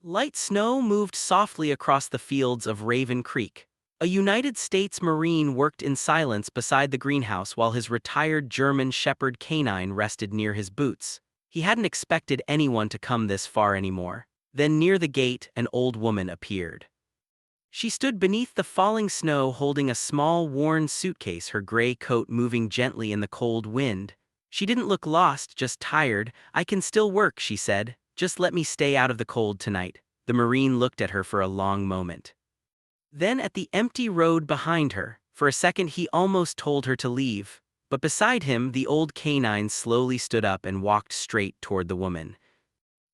Light snow moved softly across the fields of Raven Creek. A United States Marine worked in silence beside the greenhouse while his retired German Shepherd canine rested near his boots. He hadn't expected anyone to come this far anymore. Then near the gate, an old woman appeared. She stood beneath the falling snow holding a small worn suitcase, her gray coat moving gently in the cold wind. She didn't look lost, just tired. "I can still work," she said. "Just let me stay out of the cold tonight." The Marine looked at her for a long moment. Then at the empty road behind her, for a second he almost told her to leave. But beside him, the old canine slowly stood up and walked straight toward the woman.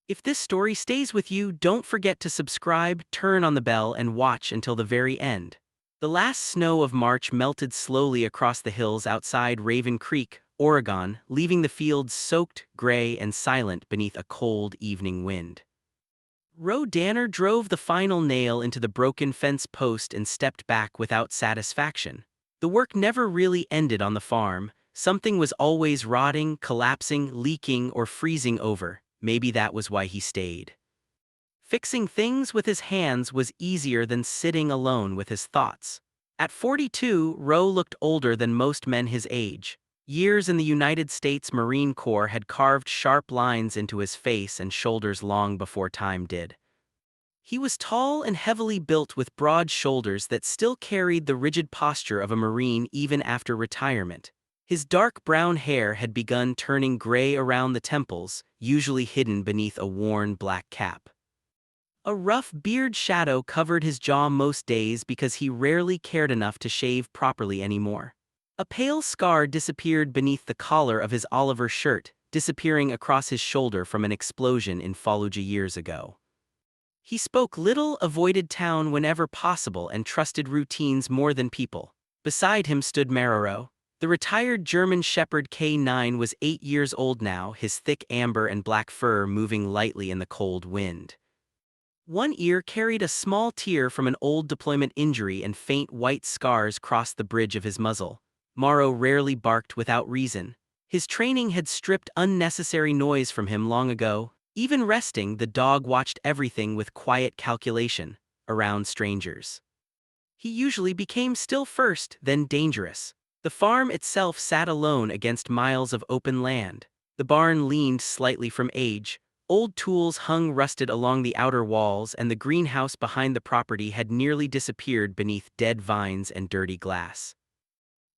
If this story stays with you, don't forget to subscribe, turn on the bell, and watch until the very end. The last snow of March melted slowly across the hills outside Raven Creek, Oregon, leaving the fields soaked, gray, and silent beneath a cold evening wind. Roe Danner drove the final nail into the broken fence post and stepped back without satisfaction. The work never really ended on the farm. Something was always rotting, collapsing, leaking, or freezing over. Maybe that was why he stayed. Fixing things with his hands was easier than sitting alone with his thoughts. At 42, Roe looked older than most men his age. Years in the United States Marine Corps had carved sharp lines into his face and shoulders long before time did. He was tall and heavily built with broad shoulders that still carried the rigid posture of a Marine even after retirement. His dark brown hair had begun turning gray around the temples, usually hidden beneath a worn black cap. A rough beard shadow covered his jaw most days because he rarely cared enough to shave properly anymore. A pale scar disappeared beneath the collar of his Oliver shirt, disappearing across his shoulder from an explosion in Fallujah years ago. He spoke little, avoided town whenever possible, and trusted routines more than people. Beside him stood Maroro. The retired German Shepherd K9 was 8 years old now, his thick amber and black fur moving lightly in the cold wind. One ear carried a small tear from an old deployment injury, and faint white scars crossed the bridge of his muzzle. Morrow rarely barked without reason. His training had stripped unnecessary noise from him long ago. Even resting, the dog watched everything with quiet calculation, around strangers. He usually became still first, then dangerous. The farm itself sat alone against miles of open land. The barn leaned slightly from age. Old tools hung rusted along the outer walls, and the greenhouse behind the property had nearly disappeared beneath dead vines and dirty glass.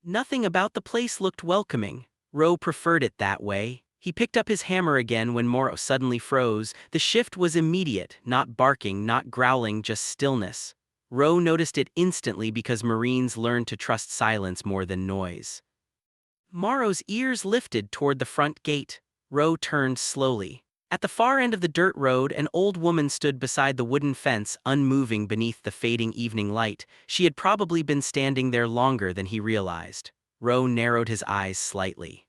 Nothing about the place looked welcoming. Roe preferred it that way. He picked up his hammer again when Morrow suddenly froze. The shift was immediate, not barking, not growling, just stillness. Roe noticed it instantly because Marines learned to trust silence more than noise. Morrow's ears lifted toward the front gate. Roe turned slowly. At the far end of the dirt road, an old woman stood beside the wooden fence, unmoving beneath the fading evening light. She had probably been standing there longer than he realized. Roe narrowed his eyes slightly.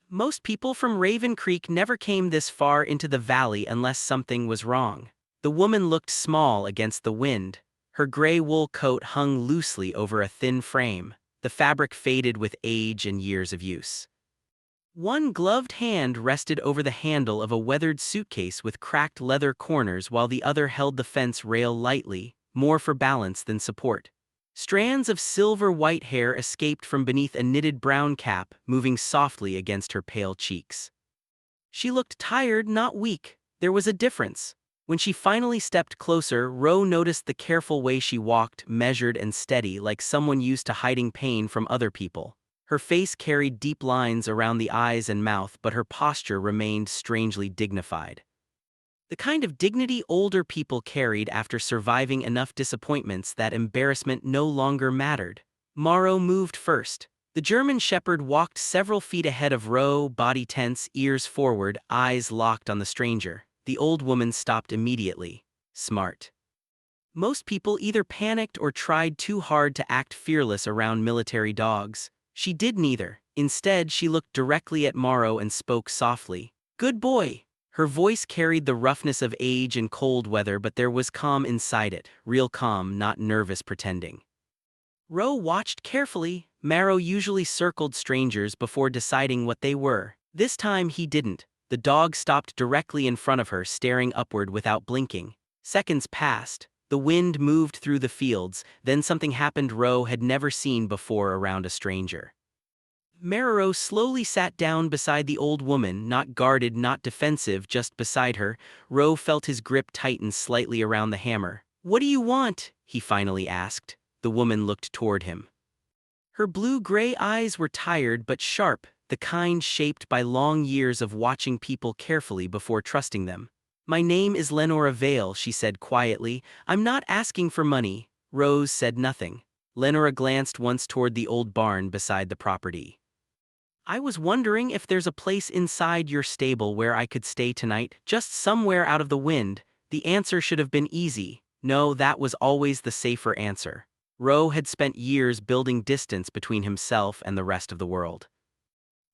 Most people from Raven Creek never came this far into the valley unless something was wrong. The woman looked small against the wind. Her gray wool coat hung loosely over a thin frame. The fabric faded with age and years of use. One gloved hand rested over the handle of a weathered suitcase with cracked leather corners while the other held the fence rail lightly, more for balance than support. Strands of silver-white hair escaped from beneath a knitted brown cap, moving softly against her pale cheeks. She looked tired, not weak. There was a difference. When she finally stepped closer, Roe noticed the careful way she walked, measured and steady, like someone used to hiding pain from other people. Her face carried deep lines around the eyes and mouth, but her posture remained strangely dignified. The kind of dignity older people carried after surviving enough disappointments that embarrassment no longer mattered. Morrow moved first. The German Shepherd walked several feet ahead of Roe, body tense, ears forward, eyes locked on the stranger. The old woman stopped immediately. Smart. Most people either panicked or tried too hard to act fearless around military dogs. She did neither. Instead, she looked directly at Morrow and spoke softly. "Good boy." Her voice carried the roughness of age and cold weather, but there was calm inside it, real calm, not nervous pretending. Roe watched carefully. Morrow usually circled strangers before deciding what they were. This time he didn't. The dog stopped directly in front of her, staring upward without blinking. Seconds passed. The wind moved through the fields, then something happened Ro had never seen before around a stranger. Marrow slowly sat down beside the old woman, not guarded, not defensive, just beside her. Ro felt his grip tighten slightly around the hammer. "What do you want?" he finally asked. The woman looked toward him. Her blue-gray eyes were tired but sharp, the kind shaped by long years of watching people carefully before trusting them. "My name is Lenora Vale," she said quietly. "I'm not asking for money." Rose said nothing. Lenora glanced once toward the old barn beside the property. "I was wondering if there's a place inside your stable where I could stay tonight, just somewhere out of the wind." The answer should have been easy. No, that was always the safer answer. Ro had spent years building distance between himself and the rest of the world.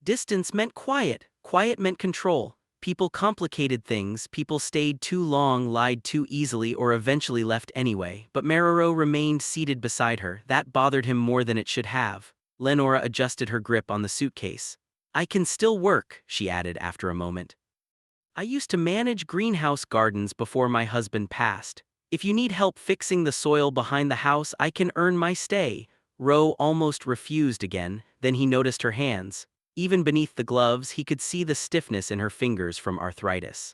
Distance meant quiet, quiet meant control. People complicated things, people stayed too long, lied too easily, or eventually left anyway, but Marrow remained seated beside her. That bothered him more than it should have. Lenora adjusted her grip on the suitcase. "I can still work," she added after a moment. "I used to manage greenhouse gardens before my husband passed. If you need help fixing the soil behind the house, I can earn my stay." Ro almost refused again, then he noticed her hands. Even beneath the gloves, he could see the stiffness in her fingers from arthritis.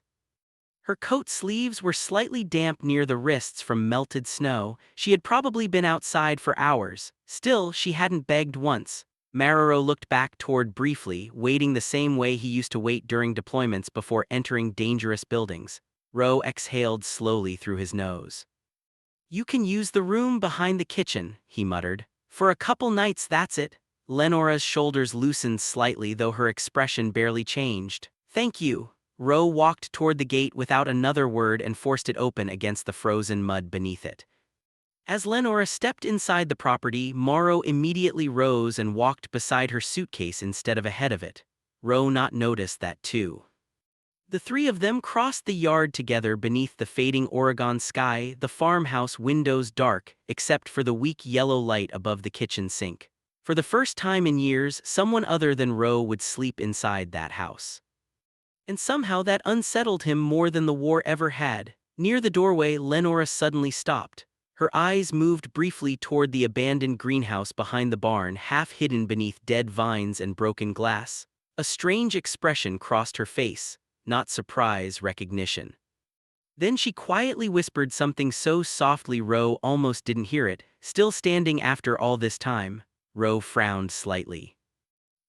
Her coat sleeves were slightly damp near the wrists from melted snow. She had probably been outside for hours. Still, she hadn't begged once. Marrow looked back toward briefly, waiting the same way he used to wait during deployments before entering dangerous buildings. Ro exhaled slowly through his nose. "You can use the room behind the kitchen," he muttered. "For a couple nights, that's it." Lenora's shoulders loosened slightly, though her expression barely changed. "Thank you." Ro walked toward the gate without another word and forced it open against the frozen mud beneath it. As Lenora stepped inside the property, Morrow immediately rose and walked beside her suitcase instead of ahead of it. Ro not noticed that too. The three of them crossed the yard together beneath the fading Oregon sky, the farmhouse windows dark, except for the weak yellow light above the kitchen sink. For the first time in years, someone other than Ro would sleep inside that house. And somehow that unsettled him more than the war ever had. Near the doorway, Lenora suddenly stopped. Her eyes moved briefly toward the abandoned greenhouse behind the barn, half hidden beneath dead vines and broken glass. A strange expression crossed her face, not surprise, recognition. Then she quietly whispered something so softly Ro almost didn't hear it. "Still standing after all this time?" Ro frowned slightly.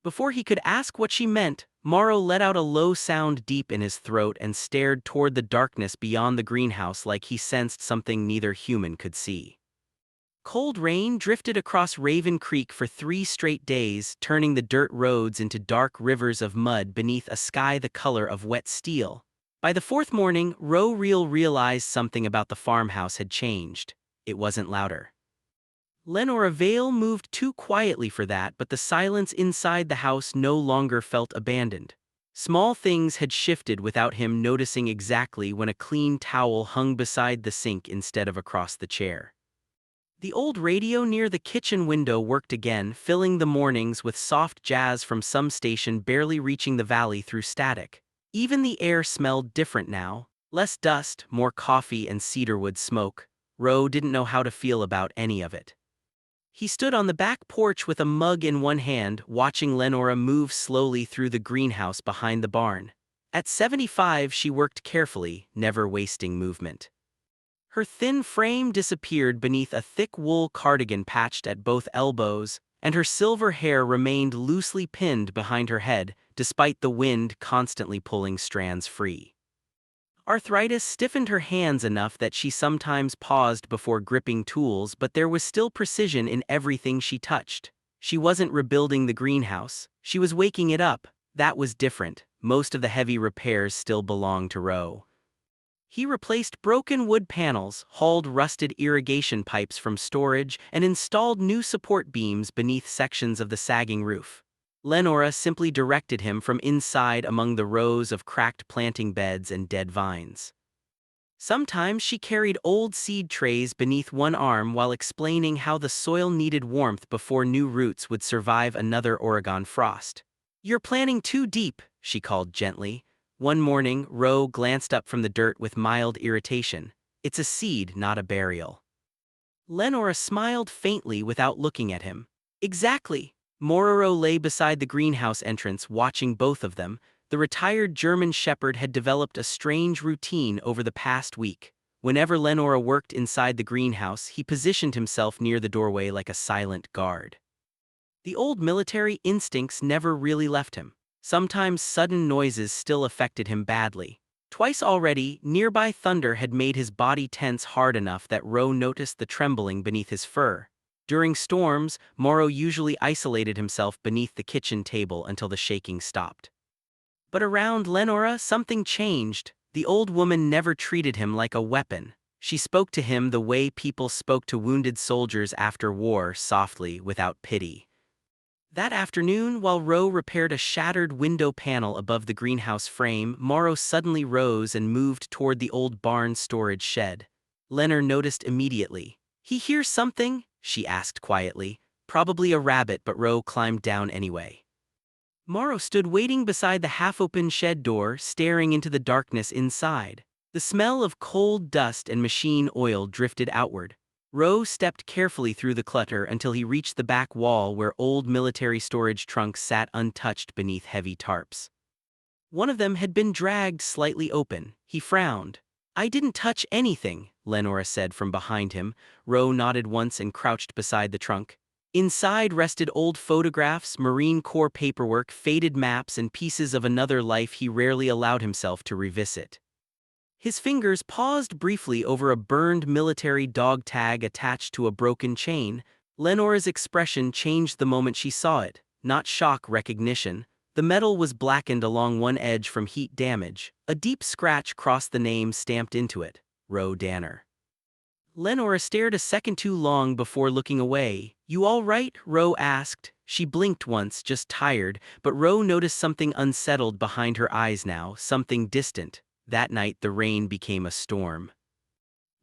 Before he could ask what she meant, Morrow let out a low sound deep in his throat and stared toward the darkness beyond the greenhouse like he sensed something neither human could see. Cold rain drifted across Raven Creek for 3 straight days, turning the dirt roads into dark rivers of mud beneath a sky the color of wet steel. By the 4th morning, Ro realized something about the farmhouse had changed. It wasn't louder. Lenora Vale moved too quietly for that, but the silence inside the house no longer felt abandoned. Small things had shifted without him noticing exactly when a clean towel hung beside the sink instead of across the chair. The old radio near the kitchen window worked again, filling the mornings with soft jazz from some station barely reaching the valley through static. Even the air smelled different now. Less dust, more coffee and cedarwood smoke. Ro didn't know how to feel about any of it. He stood on the back porch with a mug in one hand, watching Lenora move slowly through the greenhouse behind the barn. At 75, she worked carefully, never wasting movement. Her thin frame disappeared beneath a thick wool cardigan patched at both elbows, and her silver hair remained loosely pinned behind her head, despite the wind constantly pulling strands free. Arthritis stiffened her hands enough that she sometimes paused before gripping tools, but there was still precision in everything she touched. She wasn't rebuilding the greenhouse, she was waking it up. That was different. Most of the heavy repairs still belonged to Ro. He replaced broken wood panels, hauled rusted irrigation pipes from storage, and installed new support beams beneath sections of the sagging roof. Lenora simply directed him from inside among the rows of cracked planting beds and dead vines. Sometimes she carried old seed trays beneath one arm while explaining how the soil needed warmth before new roots would survive another Oregon frost. "You're planting too deep," she called gently. One morning, Ro glanced up from the dirt with mild irritation. It's a seed, not a burial. Lenora smiled faintly without looking at him. Exactly. Mororo lay beside the greenhouse entrance watching both of them. The retired German shepherd had developed a strange routine over the past week. Whenever Lenora worked inside the greenhouse, he positioned himself near the doorway like a silent guard. The old military instincts never really left him. Sometimes sudden noises still affected him badly. Twice already, nearby thunder had made his body tense hard enough that Ro noticed the trembling beneath his fur. During storms, Moro usually isolated himself beneath the kitchen table until the shaking stopped. But around Lenora, something changed. The old woman never treated him like a weapon. She spoke to him the way people spoke to wounded soldiers after war, softly, without pity. That afternoon, while Ro repaired a shattered window panel above the greenhouse frame, Morrow suddenly rose and moved toward the old barn storage shed. Lenore noticed immediately. "He hears something?" she asked quietly. "Probably a rabbit," but Ro climbed down anyway. Morrow stood waiting beside the half-open shed door, staring into the darkness inside. The smell of cold dust and machine oil drifted outward. Ro stepped carefully through the clutter until he reached the back wall where old military storage trunks sat untouched beneath heavy tarps. One of them had been dragged slightly open. He frowned. "I didn't touch anything," Lenora said from behind him. Ro nodded once and crouched beside the trunk. Inside rested old photographs, Marine Corps paperwork, faded maps, and pieces of another life he rarely allowed himself to revisit. His fingers paused briefly over a burned military dog tag attached to a broken chain. Lenora's expression changed the moment she saw it, not shock, recognition. The metal was blackened along one edge from heat damage. A deep scratch crossed the name stamped into it, Ro Danner. Lenora stared a second too long before looking away. "You all right?" Ro asked. She blinked once, just tired, but Ro noticed something unsettled behind her eyes now, something distant. That night the rain became a storm.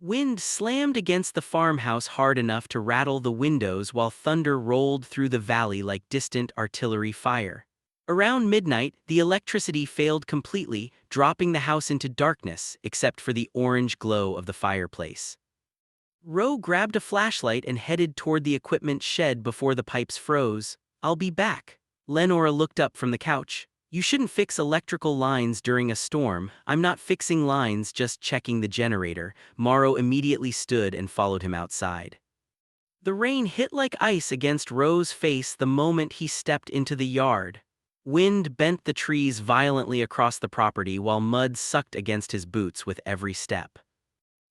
Wind slammed against the farmhouse hard enough to rattle the windows while thunder rolled through the valley like distant artillery fire. Around midnight, the electricity failed completely, dropping the house into darkness except for the orange glow of the fireplace. Ro grabbed a flashlight and headed toward the equipment shed before the pipes froze. "I'll be back." Lenora looked up from the couch. "You shouldn't fix electrical lines during a storm." "I'm not fixing lines, just checking the generator." Morrow immediately stood and followed him outside. The rain hit like ice against Ro's face the moment he stepped into the yard. Wind bent the trees violently across the property while mud sucked against his boots with every step.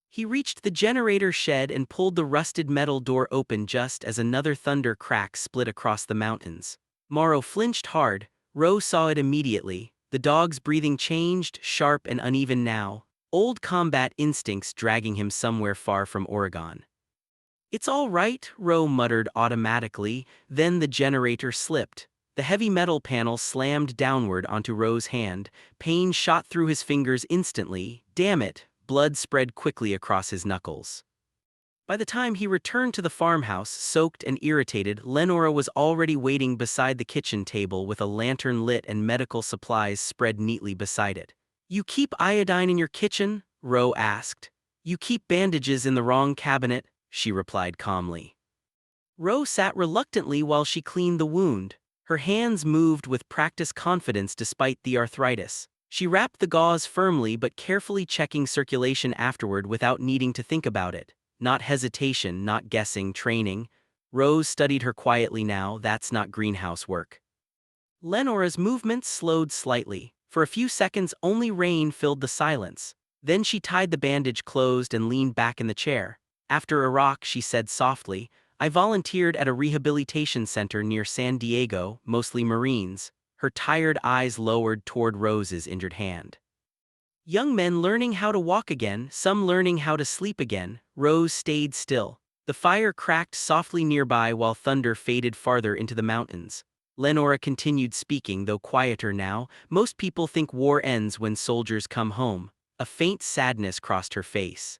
He reached the generator shed and pulled the rusted metal door open just as another thunder crack split across the mountains. Morrow flinched hard. Ro saw it immediately. The dog's breathing changed, sharp and uneven now, old combat instincts dragging him somewhere far from Oregon. "It's all right," Ro muttered automatically. Then the generator slipped. The heavy metal panel slammed downward onto Ro's hand. Pain shot through his fingers instantly. Damn it! Blood spread quickly across his knuckles. By the time he returned to the farmhouse, soaked and irritated, Lenora was already waiting beside the kitchen table with a lantern lit and medical supplies spread neatly beside it. "You keep iodine in your kitchen?" Ro asked. "You keep bandages in the wrong cabinet," she replied calmly. Ro sat reluctantly while she cleaned the wound. Her hands moved with practiced confidence despite the arthritis. She wrapped the gauze firmly but carefully checking circulation afterward without needing to think about it. Not hesitation, not guessing, training. Rose studied her quietly now. That's not greenhouse work. Lenora's movements slowed slightly. For a few seconds only rain filled the silence. Then she tied the bandage closed and leaned back in the chair. "After Iraq," she said softly, "I volunteered at a rehabilitation center near San Diego, mostly Marines." Her tired eyes lowered toward Rose's injured hand. "Young men learning how to walk again, some learning how to sleep again." Rose stayed still. The fire cracked softly nearby while thunder faded farther into the mountains. Lenora continued speaking, though quieter now. "Most people think war ends when soldiers come home." A faint sadness crossed her face.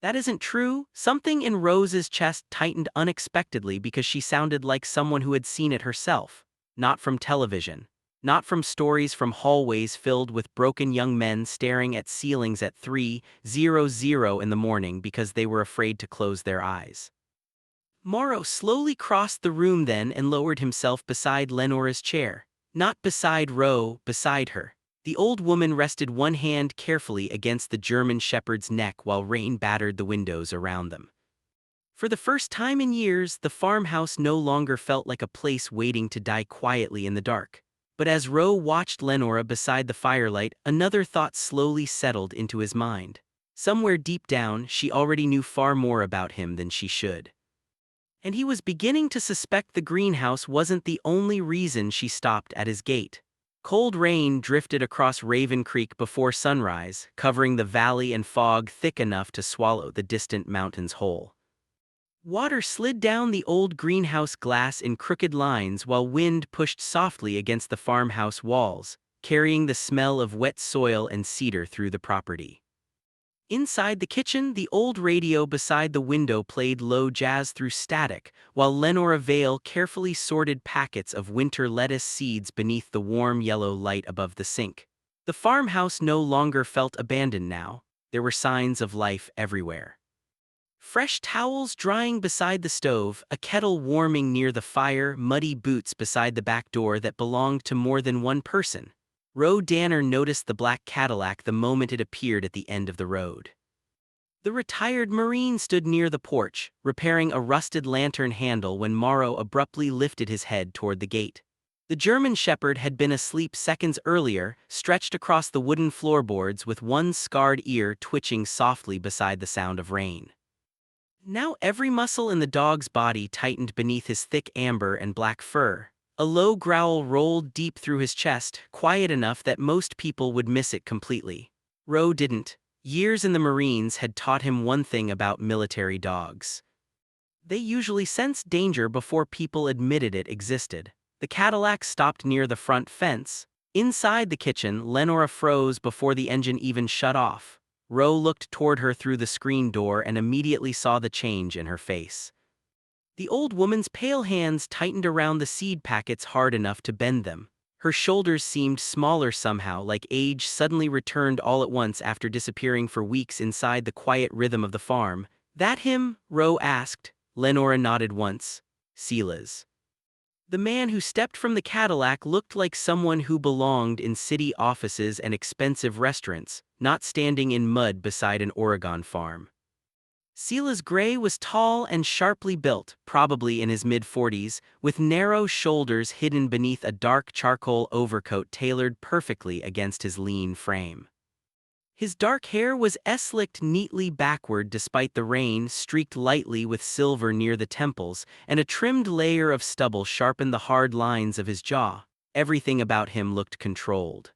"That isn't true." Something in Rose's chest tightened unexpectedly because she sounded like someone who had seen it herself. "Not from television." not from stories from hallways filled with broken young men staring at ceilings at 3:00 in the morning because they were afraid to close their eyes. Morrow slowly crossed the room then and lowered himself beside Lenora's chair. Not beside Ro, beside her. The old woman rested one hand carefully against the German shepherd's neck while rain battered the windows around them. For the first time in years, the farmhouse no longer felt like a place waiting to die quietly in the dark. But as Ro watched Lenora beside the firelight, another thought slowly settled into his mind. Somewhere deep down, she already knew far more about him than she should. And he was beginning to suspect the greenhouse wasn't the only reason she stopped at his gate. Cold rain drifted across Raven Creek before sunrise, covering the valley and fog thick enough to swallow the distant mountains whole. Water slid down the old greenhouse glass in crooked lines while wind pushed softly against the farmhouse walls, carrying the smell of wet soil and cedar through the property. Inside the kitchen, the old radio beside the window played low jazz through static, while Lenora Vale carefully sorted packets of winter lettuce seeds beneath the warm yellow light above the sink. The farmhouse no longer felt abandoned now. There were signs of life everywhere. Fresh towels drying beside the stove, a kettle warming near the fire, muddy boots beside the back door that belonged to more than one person. Ro Danner noticed the black Cadillac the moment it appeared at the end of the road. The retired Marine stood near the porch, repairing a rusted lantern handle when Morrow abruptly lifted his head toward the gate. The German shepherd had been asleep seconds earlier, stretched across the wooden floorboards with one scarred ear twitching softly beside the sound of rain. Now every muscle in the dog's body tightened beneath his thick amber and black fur. A low growl rolled deep through his chest, quiet enough that most people would miss it completely. Ro didn't. Years in the Marines had taught him one thing about military dogs. They usually sensed danger before people admitted it existed. The Cadillac stopped near the front fence. Inside the kitchen, Lenora froze before the engine even shut off. Ro looked toward her through the screen door and immediately saw the change in her face. The old woman's pale hands tightened around the seed packets hard enough to bend them. Her shoulders seemed smaller somehow, like age suddenly returned all at once after disappearing for weeks inside the quiet rhythm of the farm. "That him?" Ro asked. Lenora nodded once. "Silas." The man who stepped from the Cadillac looked like someone who belonged in city offices and expensive restaurants, not standing in mud beside an Oregon farm. Silas Gray was tall and sharply built, probably in his mid-40s, with narrow shoulders hidden beneath a dark charcoal overcoat tailored perfectly against his lean frame. His dark hair was slicked neatly backward despite the rain, streaked lightly with silver near the temples, and a trimmed layer of stubble sharpened the hard lines of his jaw. Everything about him looked controlled.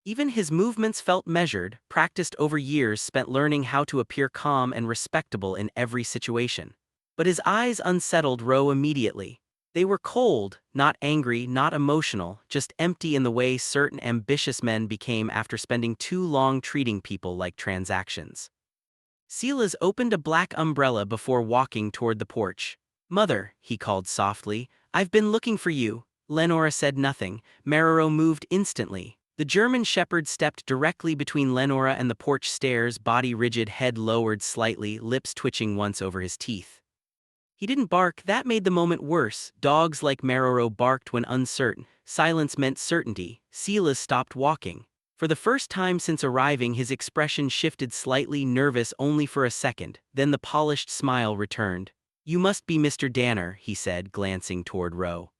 Even his movements felt measured, practiced over years spent learning how to appear calm and respectable in every situation. But his eyes unsettled Ro immediately. They were cold, not angry, not emotional, just empty in the way certain ambitious men became after spending too long treating people like transactions. Silas opened a black umbrella before walking toward the porch. "Mother," he called softly, "I've been looking for you." Lenora said nothing. Marrero moved instantly. The German shepherd stepped directly between Lenora and the porch stairs, body rigid, head lowered slightly, lips twitching once over his teeth. He didn't bark, that made the moment worse. Dogs like Marrero barked when uncertain. Silence meant certainty. Silas stopped walking. For the first time since arriving, his expression shifted slightly, nervous only for a second. Then the polished smile returned. "You must be Mr. Danner," he said, glancing toward Ro.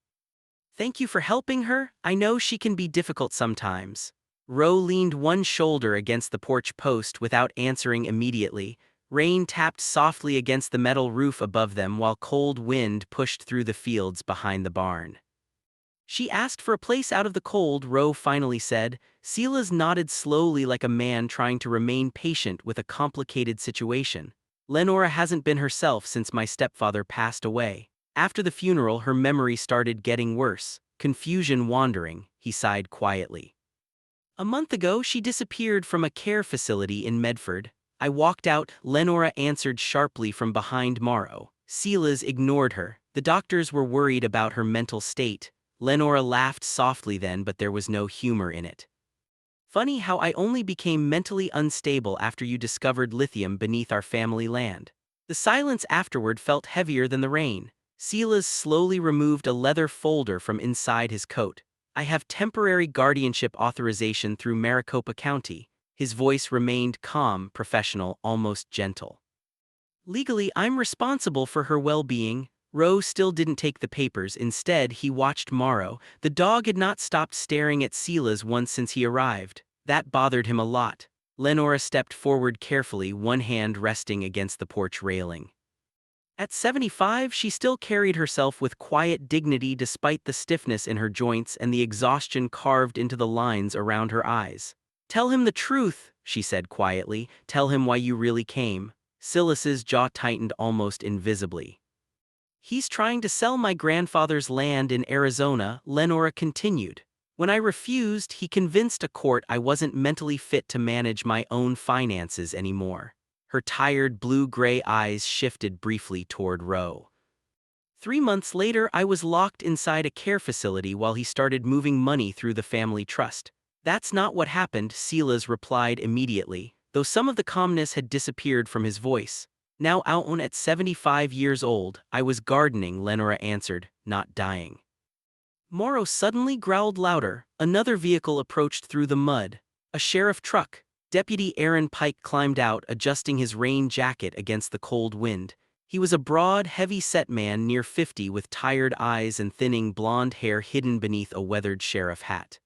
"Thank you for helping her. I know she can be difficult sometimes." Ro leaned one shoulder against the porch post without answering immediately. Rain tapped softly against the metal roof above them while cold wind pushed through the fields behind the barn. "She asked for a place out of the cold," Ro finally said. Silas nodded slowly like a man trying to remain patient with a complicated situation. "Lenora hasn't been herself since my stepfather passed away. After the funeral, her memory started getting worse, confusion wandering," he sighed quietly. "A month ago, she disappeared from a care facility in Medford. I walked out," Lenora answered sharply from behind Morrow. Silas ignored her. "The doctors were worried about her mental state." Lenora laughed softly then, but there was no humor in it. Funny how I only became mentally unstable after you discovered lithium beneath our family land. The silence afterward felt heavier than the rain. Silas slowly removed a leather folder from inside his coat. I have temporary guardianship authorization through Maricopa County. His voice remained calm, professional, almost gentle. Legally, I'm responsible for her well-being. Roe still didn't take the papers. Instead, he watched Morrow. The dog had not stopped staring at Silas once since he arrived. That bothered him a lot. Lenora stepped forward carefully, one hand resting against the porch railing. At 75, she still carried herself with quiet dignity despite the stiffness in her joints and the exhaustion carved into the lines around her eyes. "Tell him the truth," she said quietly. "Tell him why you really came." Silas's jaw tightened almost invisibly. "He's trying to sell my grandfather's land in Arizona," Lenora continued. "When I refused, he convinced a court I wasn't mentally fit to manage my own finances anymore." Her tired blue-gray eyes shifted briefly toward Roe. "3 months later, I was locked inside a care facility while he started moving money through the family trust." "That's not what happened," Silas replied immediately, though some of the calmness had disappeared from his voice. "Now out at 75 years old, I was gardening," Lenora answered, "not dying." Morrow suddenly growled louder. Another vehicle approached through the mud. A sheriff truck. Deputy Aaron Pike climbed out, adjusting his rain jacket against the cold wind. He was a broad, heavy-set man near 50 with tired eyes and thinning blonde hair hidden beneath a weathered sheriff hat.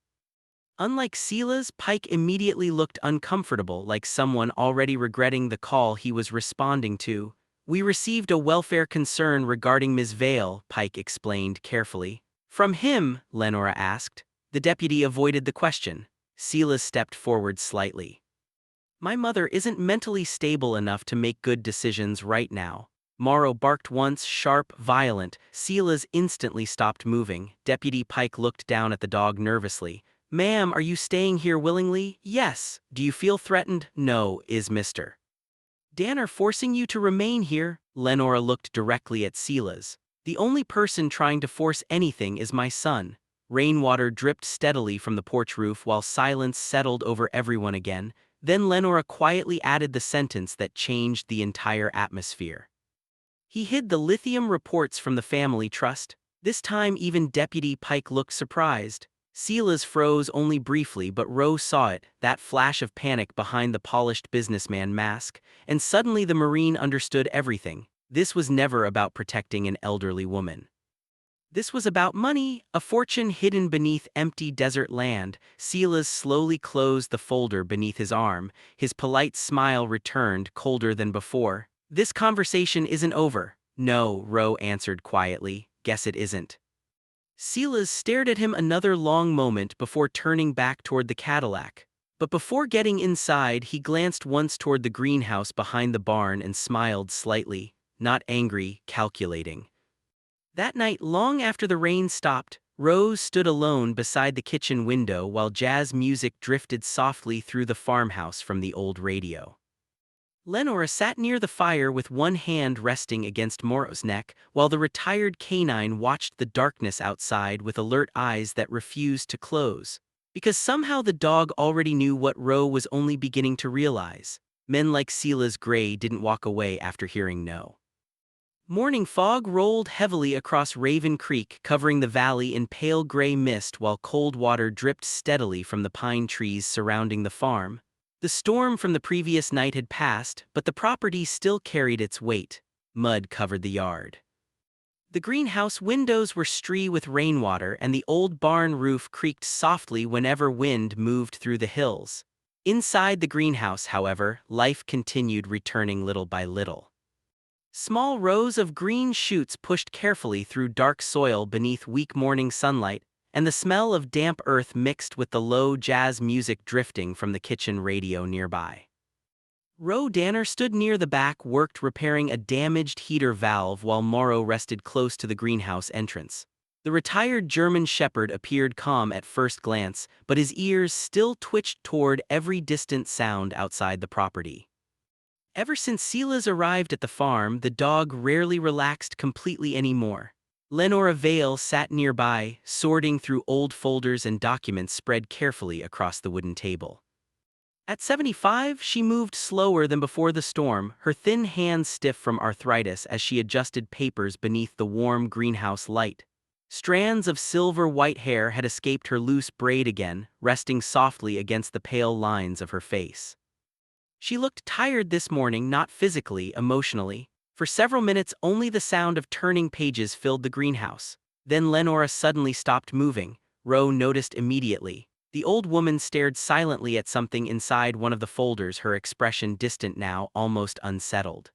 Unlike Silas, Pike immediately looked uncomfortable, like someone already regretting the call he was responding to. "We received a welfare concern regarding Ms. Vale," Pike explained carefully. "From him?" Lenora asked. The deputy avoided the question. Silas stepped forward slightly. "My mother isn't mentally stable enough to make good decisions right now." Morrow barked once, sharp, violent. Silas instantly stopped moving. Deputy Pike looked down at the dog nervously. "Ma'am, are you staying here willingly?" "Yes." "Do you feel threatened?" "No." "Is Mr. Danner forcing you to remain here?" Lenora looked directly at Silas. "The only person trying to force anything is my son." Rainwater dripped steadily from the porch roof while silence settled over everyone again. Then Lenora quietly added the sentence that changed the entire atmosphere. "He hid the lithium reports from the family trust." This time even Deputy Pike looked surprised. Silas froze only briefly, but Roe saw it, that flash of panic behind the polished businessman mask, and suddenly the Marine understood everything. This was never about protecting an elderly woman. This was about money, a fortune hidden beneath empty desert land. Silas slowly closed the folder beneath his arm. His polite smile returned, colder than before. "This conversation isn't over." "No," Roe answered quietly. "Guess it isn't." Silas stared at him another long moment before turning back toward the Cadillac. But before getting inside, he glanced once toward the greenhouse behind the barn and smiled slightly, not angry, calculating. That night, long after the rain stopped, Rose stood alone beside the kitchen window while jazz music drifted softly through the farmhouse from the old radio. Lenora sat near the fire with one hand resting against Morrow's neck, while the retired canine watched the darkness outside with alert eyes that refused to close. Because somehow the dog already knew what Roe was only beginning to realize. Men like Silas Gray didn't walk away after hearing no. Morning fog rolled heavily across Raven Creek, covering the valley in pale gray mist while cold water dripped steadily from the pine trees surrounding the farm. The storm from the previous night had passed, but the property still carried its weight. Mud covered the yard. The greenhouse windows were streaked with rainwater, and the old barn roof creaked softly whenever wind moved through the hills. Inside the greenhouse, however, life continued, returning little by little. Small rows of green shoots pushed carefully through dark soil beneath weak morning sunlight, and the smell of damp earth mixed with the low jazz music drifting from the kitchen radio nearby. Roe Danner stood near the back, worked repairing a damaged heater valve while Morrow rested close to the greenhouse entrance. The retired German shepherd appeared calm at first glance, but his ears still twitched toward every distant sound outside the property. Ever since Silas arrived at the farm, the dog rarely relaxed completely anymore. Lenora Vale sat nearby, sorting through old folders and documents spread carefully across the wooden table. At 75, she moved slower than before the storm, her thin hands stiff from arthritis as she adjusted papers beneath the warm greenhouse light. Strands of silver-white hair had escaped her loose braid again, resting softly against the pale lines of her face. She looked tired this morning, not physically, emotionally. For several minutes, only the sound of turning pages filled the greenhouse. Then Lenora suddenly stopped moving. Ro noticed immediately. The old woman stared silently at something inside one of the folders, her expression distant now, almost unsettled.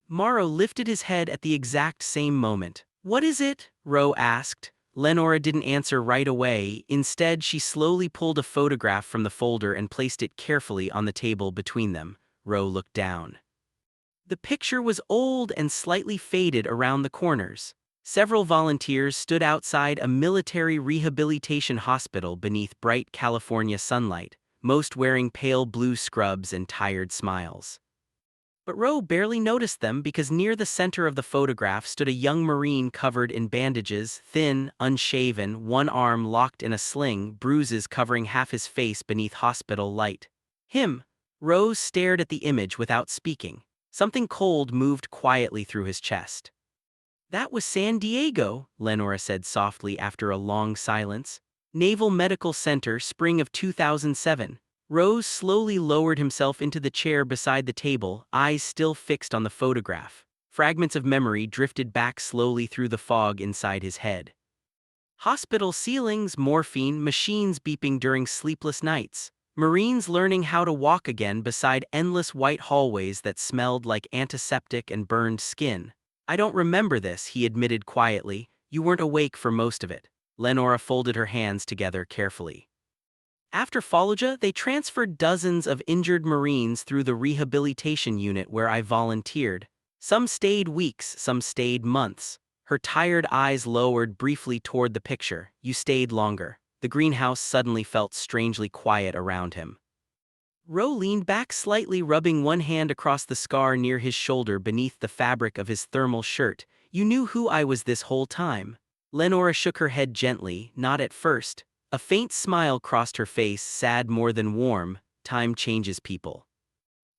Morrow lifted his head at the exact same moment. "What is it?" Ro asked. Lenora didn't answer right away. Instead, she slowly pulled a photograph from the folder and placed it carefully on the table between them. Ro looked down. The picture was old and slightly faded around the corners. Several volunteers stood outside a military rehabilitation hospital beneath bright California sunlight, most wearing pale blue scrubs and tired smiles. But Ro barely noticed them because near the center of the photograph stood a young Marine covered in bandages, thin, unshaven, one arm locked in a sling, bruises covering half his face beneath hospital light. Him. Ro stared at the image without speaking. Something cold moved quietly through his chest. "That was San Diego," Lenora said softly after a long silence. "Naval Medical Center, spring of 2007. Rose slowly lowered himself into the chair beside the table, eyes still fixed on the photograph. Fragments of memory drifted back slowly through the fog inside his head. Hospital ceilings, morphine, machines beeping during sleepless nights. Marines learning how to walk again beside endless white hallways that smelled like antiseptic and burned skin. "I don't remember this," he admitted quietly. "You weren't awake for most of it." Lenora folded her hands together carefully. After Fallujah, they transferred dozens of injured Marines through the rehabilitation unit where I volunteered. Some stayed weeks, some stayed months. Her tired eyes lowered briefly toward the picture. "You stayed longer." The greenhouse suddenly felt strangely quiet around him. Ro leaned back slightly, rubbing one hand across the scar near his shoulder beneath the fabric of his thermal shirt. "You knew who I was this whole time." Lenora shook her head gently, "Not at first." A faint smile crossed her face, sad more than warm. "Time changes people.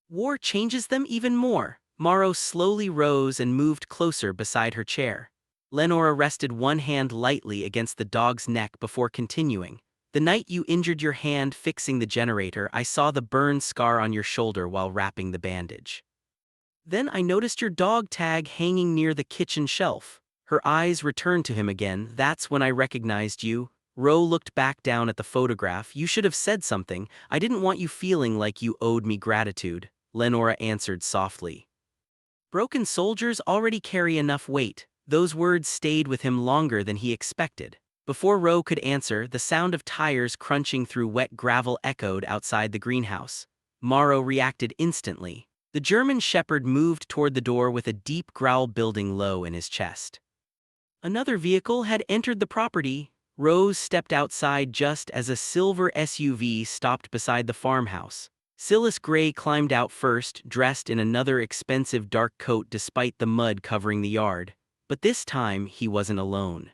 War changes them even more." Morrow slowly rose and moved closer beside her chair. Lenora rested one hand lightly against the dog's neck before continuing. "The night you injured your hand fixing the generator, I saw the burn scar on your shoulder while wrapping the bandage. Then I noticed your dog tag hanging near the kitchen shelf." Her eyes returned to him again. "That's when I recognized you." Ro looked back down at the photograph. "You should have said something. I didn't want you feeling like you owed me gratitude." Lenora answered softly. "Broken soldiers already carry enough weight." Those words stayed with him longer than he expected. Before Ro could answer, the sound of tires crunching through wet gravel echoed outside the greenhouse. Morrow reacted instantly. The German shepherd moved toward the door with a deep growl building low in his chest. Another vehicle had entered the property. Rose stepped outside just as a silver SUV stopped beside the farmhouse. Silas Gray climbed out first, dressed in another expensive dark coat despite the mud covering the yard. But this time, he wasn't alone.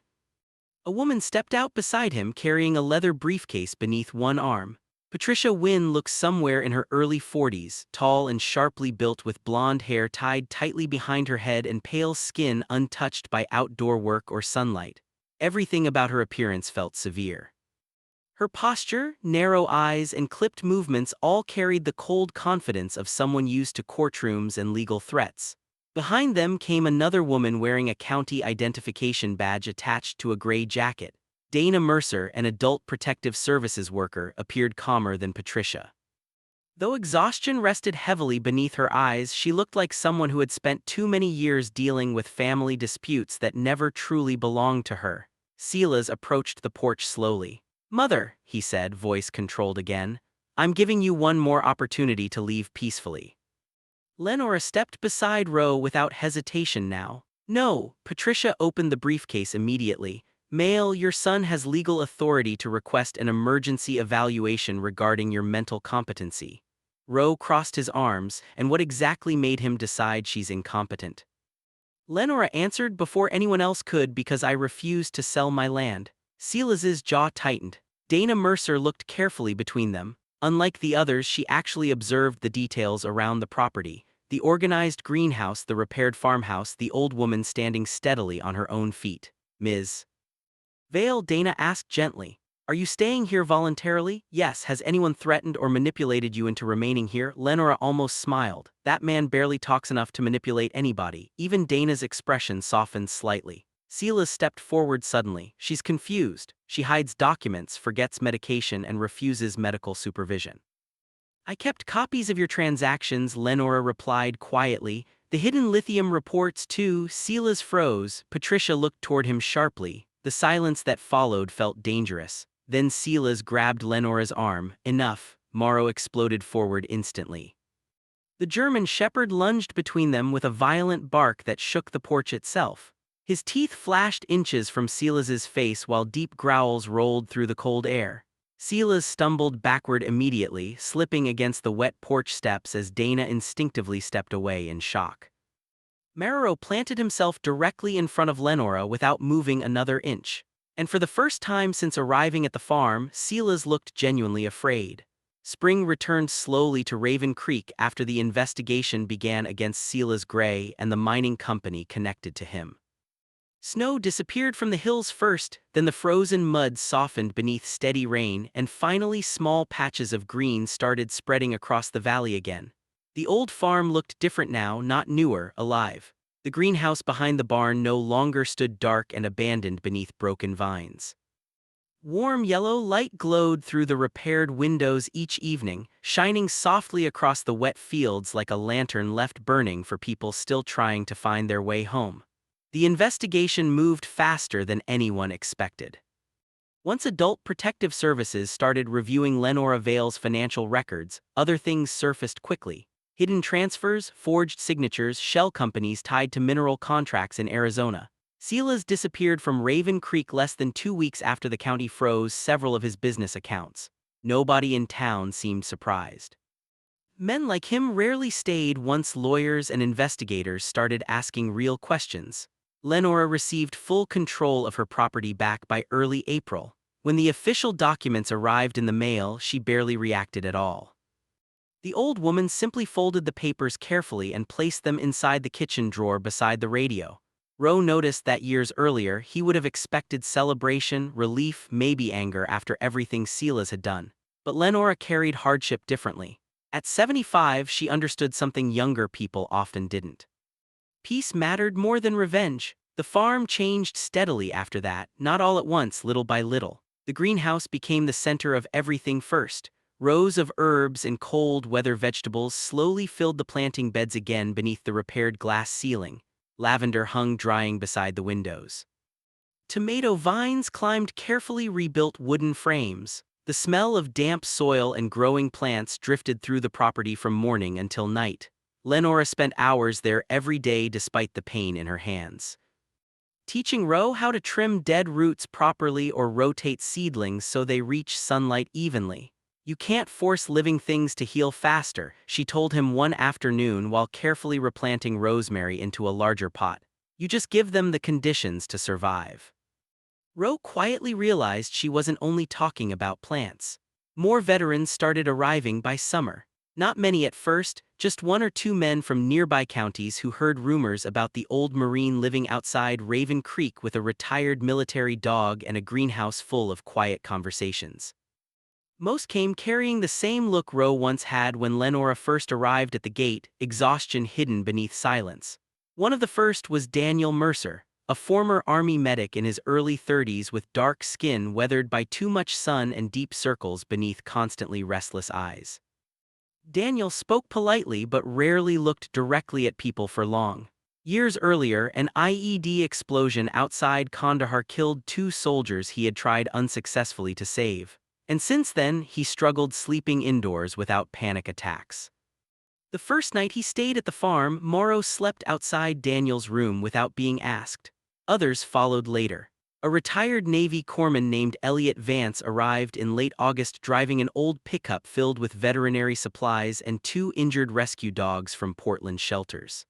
A woman stepped out beside him carrying a leather briefcase beneath one arm. Patricia Wynne looked somewhere in her early 40s, tall and sharply built with blonde hair tied tightly behind her head and pale skin untouched by outdoor work or sunlight. Everything about her appearance felt severe. Her posture, narrow eyes, and clipped movements all carried the cold confidence of someone used to courtrooms and legal threats. Behind them came another woman wearing a county identification badge attached to a gray jacket. Dana Mercer, an adult protective services worker, appeared calmer than Patricia. Though exhaustion rested heavily beneath her eyes, she looked like someone who had spent too many years dealing with family disputes that never truly belonged to her. Silas approached the porch slowly. "Mother," he said, voice controlled again, "I'm giving you one more opportunity to leave peacefully." Lenora stepped beside Ro without hesitation now. "No." Patricia opened the briefcase immediately. "Mail, your son has legal authority to request an emergency evaluation regarding your mental competency." Ro crossed his arms, and what exactly made him decide she's incompetent? Lenora answered before anyone else could because I refused to sell my land. Silas's jaw tightened. Dana Mercer looked carefully between them. Unlike the others, she actually observed the details around the property. The organized greenhouse, the repaired farmhouse, the old woman standing steadily on her own feet. Ms. Vale, Dana asked gently. Are you staying here voluntarily? Yes. Has anyone threatened or manipulated you into remaining here? Lenora almost smiled. That man barely talks enough to manipulate anybody. Even Dana's expression softened slightly. Silas stepped forward suddenly. She's confused. She hides documents, forgets medication, and refuses medical supervision. I kept copies of your transactions, Lenora replied quietly. The hidden lithium reports too. Silas froze. Patricia looked toward him sharply. The silence that followed felt dangerous. Then Silas grabbed Lenora's arm. Enough, Morrow exploded forward instantly. The German shepherd lunged between them with a violent bark that shook the porch itself. His teeth flashed inches from Silas's face while deep growls rolled through the cold air. Silas stumbled backward immediately, slipping against the wet porch steps as Dana instinctively stepped away in shock. Marrow planted himself directly in front of Lenora without moving another inch. And for the first time since arriving at the farm, Silas looked genuinely afraid. Spring returned slowly to Raven Creek after the investigation began against Silas Gray and the mining company connected to him. Snow disappeared from the hills first, then the frozen mud softened beneath steady rain, and finally small patches of green started spreading across the valley again. The old farm looked different now, not newer, alive. The greenhouse behind the barn no longer stood dark and abandoned beneath broken vines. Warm yellow light glowed through the repaired windows each evening, shining softly across the wet fields like a lantern left burning for people still trying to find their way home. The investigation moved faster than anyone expected. Once Adult Protective Services started reviewing Lenora Vale's financial records, other things surfaced quickly. Hidden transfers, forged signatures, shell companies tied to mineral contracts in Arizona. Silas disappeared from Raven Creek less than 2 weeks after the county froze several of his business accounts. Nobody in town seemed surprised. Men like him rarely stayed once lawyers and investigators started asking real questions. Lenora received full control of her property back by early April. When the official documents arrived in the mail, she barely reacted at all. The old woman simply folded the papers carefully and placed them inside the kitchen drawer beside the radio. Rowe noticed that years earlier he would have expected celebration, relief, maybe anger after everything Silas had done. But Lenora carried hardship differently. At 75, she understood something younger people often didn't. Peace mattered more than revenge. The farm changed steadily after that, not all at once, little by little. The greenhouse became the center of everything first. Rows of herbs and cold weather vegetables slowly filled the planting beds again beneath the repaired glass ceiling. Lavender hung drying beside the windows. Tomato vines climbed carefully rebuilt wooden frames. The smell of damp soil and growing plants drifted through the property from morning until night. Lenora spent hours there every day despite the pain in her hands. Teaching Rowe how to trim dead roots properly or rotate seedlings so they reach sunlight evenly. You can't force living things to heal faster, she told him one afternoon while carefully replanting rosemary into a larger pot. You just give them the conditions to survive. Rowe quietly realized she wasn't only talking about plants. More veterans started arriving by summer. Not many at first, just 1 or 2 men from nearby counties who heard rumors about the old Marine living outside Raven Creek with a retired military dog and a greenhouse full of quiet conversations. Most came carrying the same look Rowe once had when Lenora first arrived at the gate, exhaustion hidden beneath silence. One of the first was Daniel Mercer, a former Army medic in his early 30s with dark skin weathered by too much sun and deep circles beneath constantly restless eyes. Daniel spoke politely but rarely looked directly at people for long. Years earlier, an IED explosion outside Kandahar killed 2 soldiers he had tried unsuccessfully to save. And since then, he struggled sleeping indoors without panic attacks. The first night he stayed at the farm, Morrow slept outside Daniel's room without being asked. Others followed later. A retired Navy corpsman named Elliot Vance arrived in late August driving an old pickup filled with veterinary supplies and 2 injured rescue dogs from Portland shelters.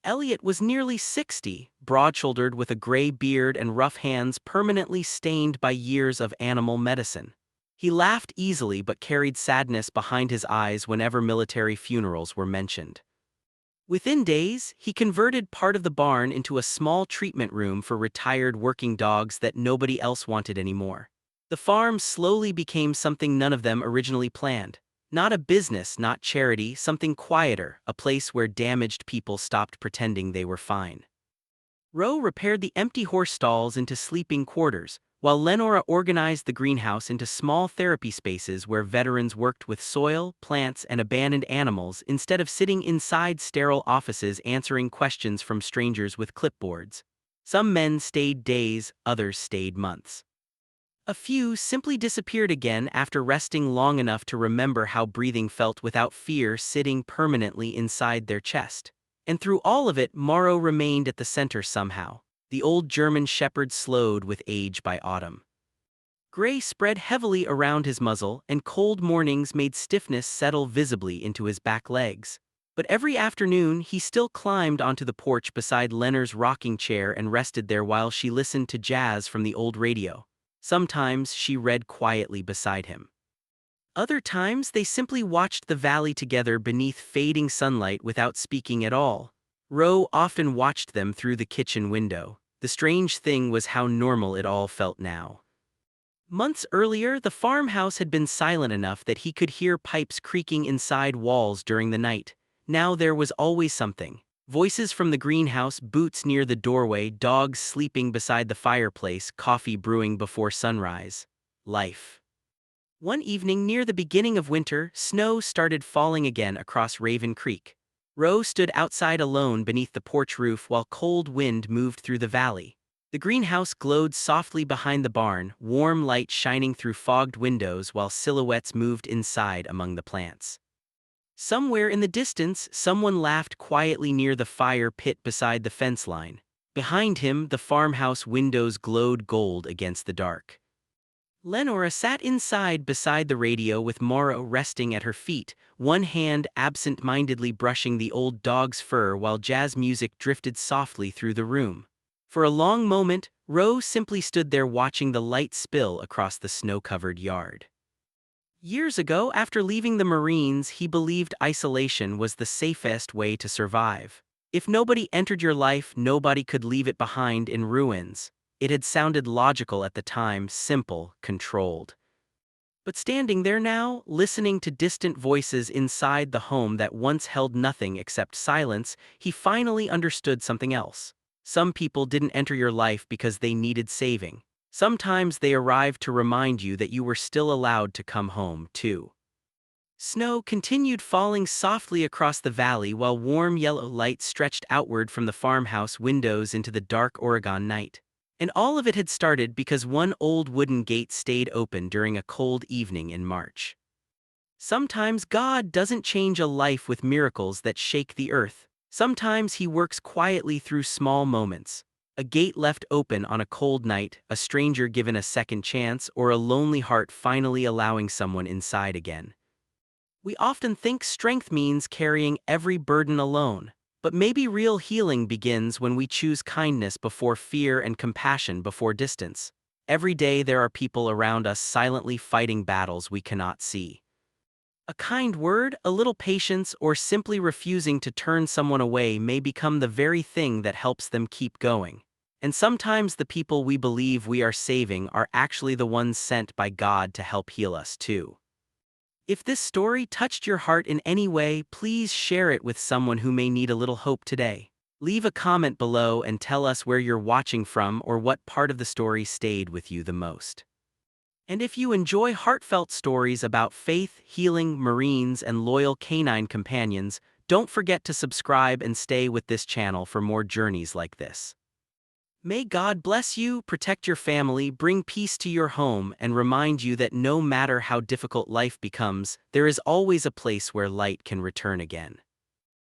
Elliot was nearly 60, broad-shouldered with a gray beard and rough hands permanently stained by years of animal medicine. He laughed easily but carried sadness behind his eyes whenever military funerals were mentioned. Within days, he converted part of the barn into a small treatment room for retired working dogs that nobody else wanted anymore. The farm slowly became something none of them originally planned. Not a business, not charity, something quieter, a place where damaged people stopped pretending they were fine. Roe repaired the empty horse stalls into sleeping quarters, while Lenora organized the greenhouse into small therapy spaces where veterans worked with soil, plants, and abandoned animals instead of sitting inside sterile offices answering questions from strangers with clipboards. Some men stayed days, others stayed months. A few simply disappeared again after resting long enough to remember how breathing felt without fear sitting permanently inside their chest. And through all of it, Morrow remained at the center somehow. The old German shepherd slowed with age by autumn. Gray spread heavily around his muzzle, and cold mornings made stiffness settle visibly into his back legs. But every afternoon he still climbed onto the porch beside Leonard's rocking chair and rested there while she listened to jazz from the old radio. Sometimes she read quietly beside him. Other times they simply watched the valley together beneath fading sunlight without speaking at all. Roe often watched them through the kitchen window. The strange thing was how normal it all felt now. Months earlier, the farmhouse had been silent enough that he could hear pipes creaking inside walls during the night. Now there was always something. Voices from the greenhouse, boots near the doorway, dogs sleeping beside the fireplace, coffee brewing before sunrise. Life. One evening near the beginning of winter, snow started falling again across Raven Creek. Roe stood outside alone beneath the porch roof while cold wind moved through the valley. The greenhouse glowed softly behind the barn, warm light shining through fogged windows while silhouettes moved inside among the plants. Somewhere in the distance, someone laughed quietly near the fire pit beside the fence line. Behind him, the farmhouse windows glowed gold against the dark. Lenora sat inside beside the radio with Morrow resting at her feet, one hand absent-mindedly brushing the old dog's fur while jazz music drifted softly through the room. For a long moment, Roe simply stood there watching the light spill across the snow-covered yard. Years ago, after leaving the Marines, he believed isolation was the safest way to survive. If nobody entered your life, nobody could leave it behind in ruins. It had sounded logical at the time, simple, controlled. But standing there now, listening to distant voices inside the home that once held nothing except silence, he finally understood something else. Some people didn't enter your life because they needed saving. Sometimes they arrived to remind you that you were still allowed to come home, too. Snow continued falling softly across the valley while warm yellow light stretched outward from the farmhouse windows into the dark Oregon night. And all of it had started because one old wooden gate stayed open during a cold evening in March. Sometimes God doesn't change a life with miracles that shake the earth. Sometimes he works quietly through small moments. A gate left open on a cold night, a stranger given a second chance, or a lonely heart finally allowing someone inside again. We often think strength means carrying every burden alone, but maybe real healing begins when we choose kindness before fear and compassion before distance. Every day there are people around us silently fighting battles we cannot see. A kind word, a little patience, or simply refusing to turn someone away may become the very thing that helps them keep going. And sometimes the people we believe we are saving are actually the ones sent by God to help heal us too. If this story touched your heart in any way, please share it with someone who may need a little hope today. Leave a comment below and tell us where you're watching from or what part of the story stayed with you the most. And if you enjoy heartfelt stories about faith, healing, Marines, and loyal canine companions, don't forget to subscribe and stay with this channel for more journeys like this. May God bless you, protect your family, bring peace to your home, and remind you that no matter how difficult life becomes, there is always a place where light can return again.